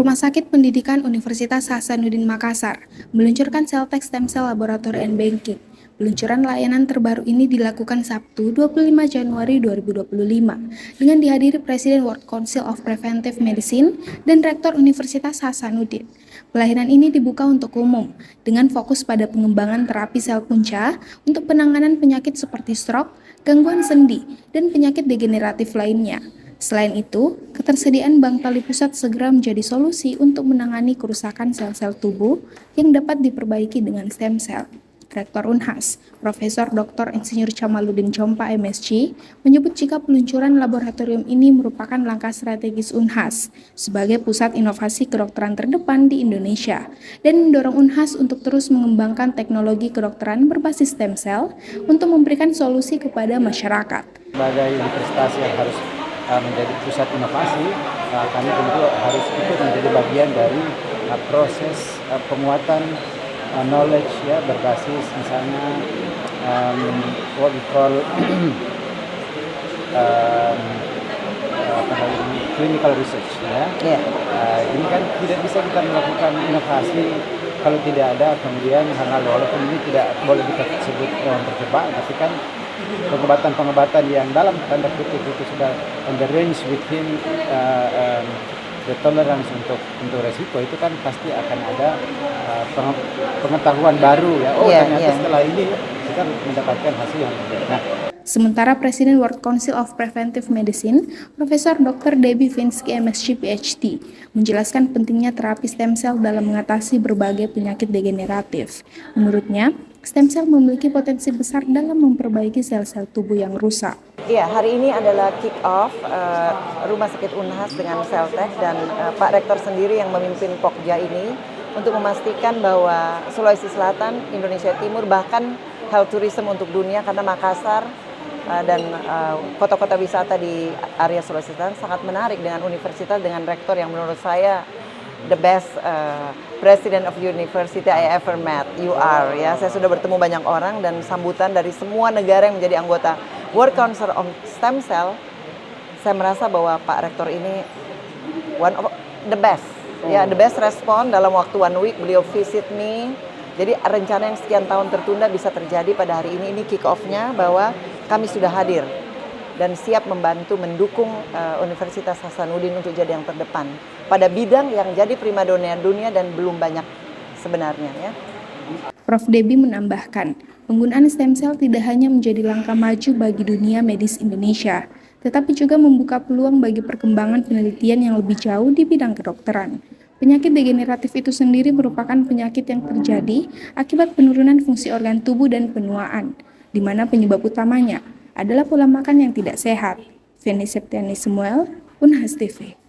Rumah Sakit Pendidikan Universitas Hasanuddin Makassar meluncurkan Celltex Stem Cell Laboratory and Banking. Peluncuran layanan terbaru ini dilakukan Sabtu 25 Januari 2025 dengan dihadiri Presiden World Council of Preventive Medicine dan Rektor Universitas Hasanuddin. Pelayanan ini dibuka untuk umum dengan fokus pada pengembangan terapi sel punca untuk penanganan penyakit seperti stroke, gangguan sendi, dan penyakit degeneratif lainnya. Selain itu, ketersediaan bank tali pusat segera menjadi solusi untuk menangani kerusakan sel-sel tubuh yang dapat diperbaiki dengan stem cell. Rektor Unhas, Profesor Dr. Insinyur Jamaluddin Chompa MSc, menyebut jika peluncuran laboratorium ini merupakan langkah strategis Unhas sebagai pusat inovasi kedokteran terdepan di Indonesia dan mendorong Unhas untuk terus mengembangkan teknologi kedokteran berbasis stem cell untuk memberikan solusi kepada masyarakat. Sebagai universitas yang harus menjadi pusat inovasi, kami tentu harus ikut menjadi bagian dari proses penguatan knowledge ya berbasis misalnya what we call clinical research ya. Ini kan tidak bisa kita melakukan inovasi kalau tidak ada kemudian hal-hal walaupun ini tidak boleh kita sebut terjebak, tapi kan pengobatan yang dalam tanda kutip itu sudah on the range within the tolerance untuk resiko, itu kan pasti akan ada pengetahuan baru ya. Ternyata setelah ini kita mendapatkan hasil yang berbeda. Nah, sementara Presiden World Council of Preventive Medicine, Profesor Dr. Debbie Finsky MSc PhD, menjelaskan pentingnya terapi stem cell dalam mengatasi berbagai penyakit degeneratif. Menurutnya, stem cell memiliki potensi besar dalam memperbaiki sel-sel tubuh yang rusak. Iya, hari ini adalah kick-off Rumah Sakit Unhas dengan Celltex dan Pak Rektor sendiri yang memimpin Pokja ini untuk memastikan bahwa Sulawesi Selatan, Indonesia Timur, bahkan health tourism untuk dunia, karena Makassar dan kota-kota wisata di area Sulawesi Selatan sangat menarik dengan universitas, dengan rektor yang menurut saya the best president of university I ever met. You are ya. Saya sudah bertemu banyak orang dan sambutan dari semua negara yang menjadi anggota World Council on Stem Cell. Saya merasa bahwa Pak Rektor ini one of the best. Ya, the best respon dalam waktu 1 week beliau visit me. Jadi rencana yang sekian tahun tertunda bisa terjadi pada hari ini. Ini kick off-nya bahwa kami sudah hadir dan siap membantu mendukung Universitas Hasanuddin untuk jadi yang terdepan pada bidang yang jadi primadona dunia dan belum banyak sebenarnya ya. Prof. Debbie menambahkan, penggunaan stem cell tidak hanya menjadi langkah maju bagi dunia medis Indonesia, tetapi juga membuka peluang bagi perkembangan penelitian yang lebih jauh di bidang kedokteran. Penyakit degeneratif itu sendiri merupakan penyakit yang terjadi akibat penurunan fungsi organ tubuh dan penuaan, di mana penyebab utamanya adalah pola makan yang tidak sehat. Feni Septiani Samuel, Unhas TV.